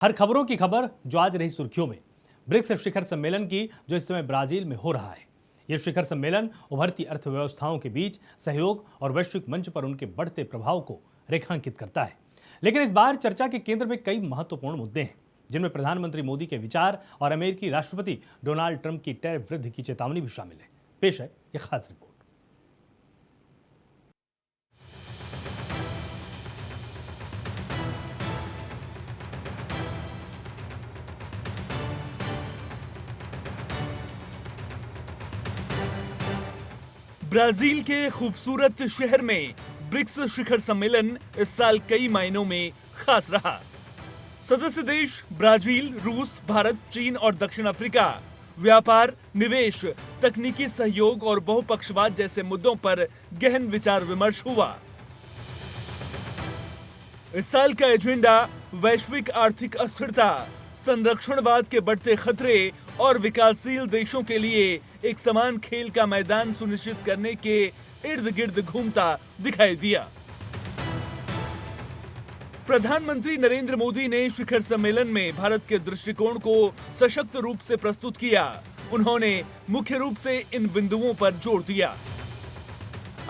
हर खबरों की खबर जो आज रही सुर्खियों में, ब्रिक्स शिखर सम्मेलन की, जो इस समय ब्राजील में हो रहा है। यह शिखर सम्मेलन उभरती अर्थव्यवस्थाओं के बीच सहयोग और वैश्विक मंच पर उनके बढ़ते प्रभाव को रेखांकित करता है। लेकिन इस बार चर्चा के केंद्र में कई महत्वपूर्ण मुद्दे हैं, जिनमें प्रधानमंत्री मोदी के विचार और अमेरिकी राष्ट्रपति डोनाल्ड ट्रंप की टैरिफ वृद्धि की चेतावनी भी शामिल है। पेश है यह खास रिपोर्ट। ब्राजील के खूबसूरत शहर में ब्रिक्स शिखर सम्मेलन इस साल कई मायनों में खास रहा। सदस्य देश ब्राजील, रूस, भारत, चीन और दक्षिण अफ्रीका व्यापार, निवेश, तकनीकी सहयोग और बहुपक्षवाद जैसे मुद्दों पर गहन विचार विमर्श हुआ। इस साल का एजेंडा वैश्विक आर्थिक अस्थिरता, संरक्षणवाद के बढ़ते खतरे और विकासशील देशों के लिए एक समान खेल का मैदान सुनिश्चित करने के इर्द गिर्द घूमता दिखाई दिया। प्रधानमंत्री नरेंद्र मोदी ने शिखर सम्मेलन में भारत के दृष्टिकोण को सशक्त रूप से प्रस्तुत किया। उन्होंने मुख्य रूप से इन बिंदुओं पर जोर दिया।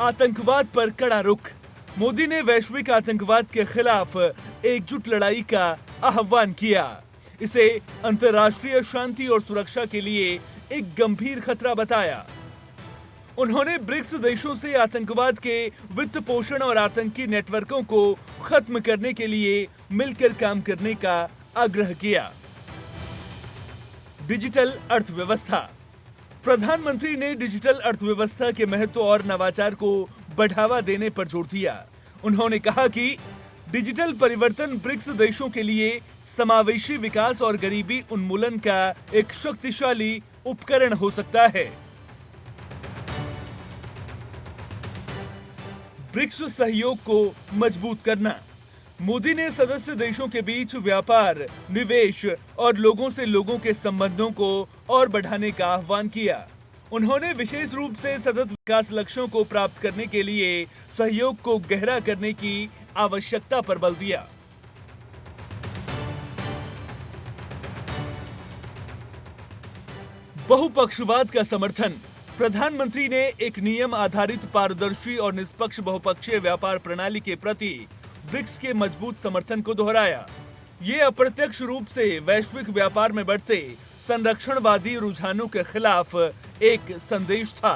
आतंकवाद पर कड़ा रुख। मोदी ने वैश्विक आतंकवाद के खिलाफ एकजुट लड़ाई का आह्वान किया। इसे अंतर्राष्ट्रीय शांति और सुरक्षा के लिए एक गंभीर खतरा बताया। उन्होंने ब्रिक्स देशों से आतंकवाद के वित्त पोषण और आतंकी नेटवर्कों को खत्म करने के लिए मिलकर काम करने का आग्रह किया। डिजिटल अर्थव्यवस्था। प्रधानमंत्री ने डिजिटल अर्थव्यवस्था के महत्व और नवाचार को बढ़ावा देने पर जोर दिया। उन्होंने कहा कि डिजिटल परिवर्तन ब्रिक्स देशों के लिए समावेशी विकास और गरीबी उन्मूलन का एक शक्तिशाली उपकरण हो सकता है। ब्रिक्स सहयोग को मजबूत करना। मोदी ने सदस्य देशों के बीच व्यापार, निवेश और लोगों से लोगों के संबंधों को और बढ़ाने का आह्वान किया। उन्होंने विशेष रूप से सतत विकास लक्ष्यों को प्राप्त करने के लिए सहयोग को गहरा करने की आवश्यकता पर बल दिया। बहुपक्षवाद का समर्थन। प्रधानमंत्री ने एक नियम आधारित, पारदर्शी और निष्पक्ष बहुपक्षीय व्यापार प्रणाली के प्रति ब्रिक्स के मजबूत समर्थन को दोहराया। ये अप्रत्यक्ष रूप से वैश्विक व्यापार में बढ़ते संरक्षणवादी रुझानों के खिलाफ एक संदेश था।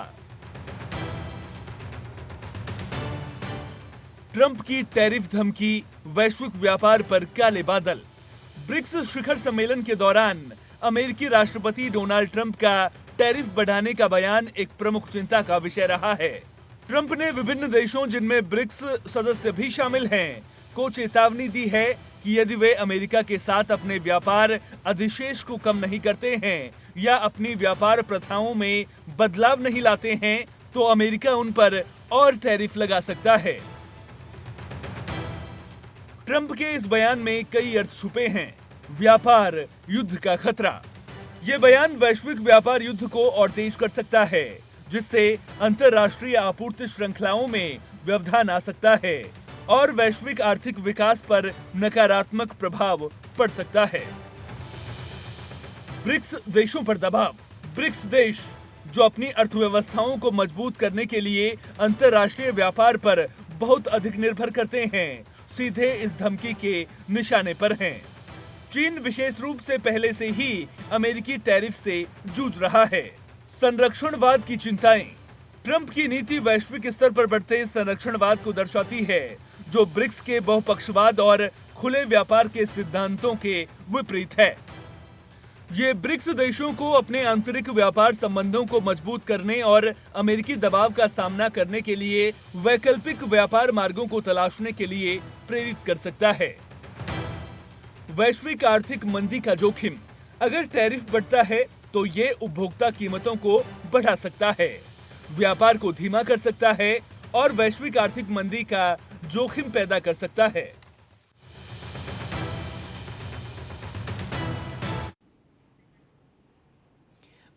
ट्रंप की टैरिफ धमकी, वैश्विक व्यापार पर काले बादल। ब्रिक्स शिखर सम्मेलन के दौरान अमेरिकी राष्ट्रपति डोनाल्ड ट्रंप का टैरिफ बढ़ाने का बयान एक प्रमुख चिंता का विषय रहा है। ट्रंप ने विभिन्न देशों, जिनमें ब्रिक्स सदस्य भी शामिल हैं, को चेतावनी दी है कि यदि वे अमेरिका के साथ अपने व्यापार अधिशेष को कम नहीं करते हैं या अपनी व्यापार प्रथाओं में बदलाव नहीं लाते हैं, तो अमेरिका उन पर और टैरिफ लगा सकता है। ट्रंप के इस बयान में कई अर्थ छुपे हैं। व्यापार युद्ध का खतरा। ये बयान वैश्विक व्यापार युद्ध को और तेज कर सकता है, जिससे अंतर्राष्ट्रीय आपूर्ति श्रृंखलाओं में व्यवधान आ सकता है और वैश्विक आर्थिक विकास पर नकारात्मक प्रभाव पड़ सकता है। ब्रिक्स देशों पर दबाव। ब्रिक्स देश, जो अपनी अर्थव्यवस्थाओं को मजबूत करने के लिए अंतर्राष्ट्रीय व्यापार पर बहुत अधिक निर्भर करते हैं, सीधे इस धमकी के निशाने पर हैं। चीन विशेष रूप से पहले से ही अमेरिकी टैरिफ से जूझ रहा है। संरक्षणवाद की चिंताएं। ट्रंप की नीति वैश्विक स्तर पर बढ़ते संरक्षणवाद को दर्शाती है, जो ब्रिक्स के बहुपक्षवाद और खुले व्यापार के सिद्धांतों के विपरीत है। ये ब्रिक्स देशों को अपने आंतरिक व्यापार संबंधों को मजबूत करने और अमेरिकी दबाव का सामना करने के लिए वैकल्पिक व्यापार मार्गों को तलाशने के लिए प्रेरित कर सकता है। वैश्विक आर्थिक मंदी का जोखिम। अगर टैरिफ बढ़ता है तो ये उपभोक्ता कीमतों को बढ़ा सकता है, व्यापार को धीमा कर सकता है और वैश्विक आर्थिक मंदी का जोखिम पैदा कर सकता है।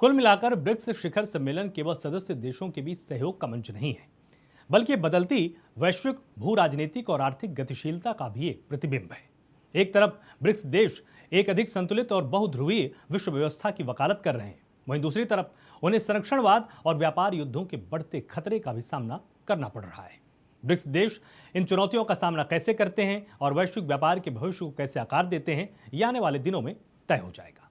कुल मिलाकर ब्रिक्स शिखर सम्मेलन केवल सदस्य देशों के बीच सहयोग का मंच नहीं है, बल्कि बदलती वैश्विक भू राजनीतिक और आर्थिक गतिशीलता का भी एक प्रतिबिंब है। एक तरफ ब्रिक्स देश एक अधिक संतुलित और बहुध्रुवीय विश्व व्यवस्था की वकालत कर रहे हैं, वहीं दूसरी तरफ उन्हें संरक्षणवाद और व्यापार युद्धों के बढ़ते खतरे का भी सामना करना पड़ रहा है। ब्रिक्स देश इन चुनौतियों का सामना कैसे करते हैं और वैश्विक व्यापार के भविष्य को कैसे आकार देते हैं, ये आने वाले दिनों में तय हो जाएगा।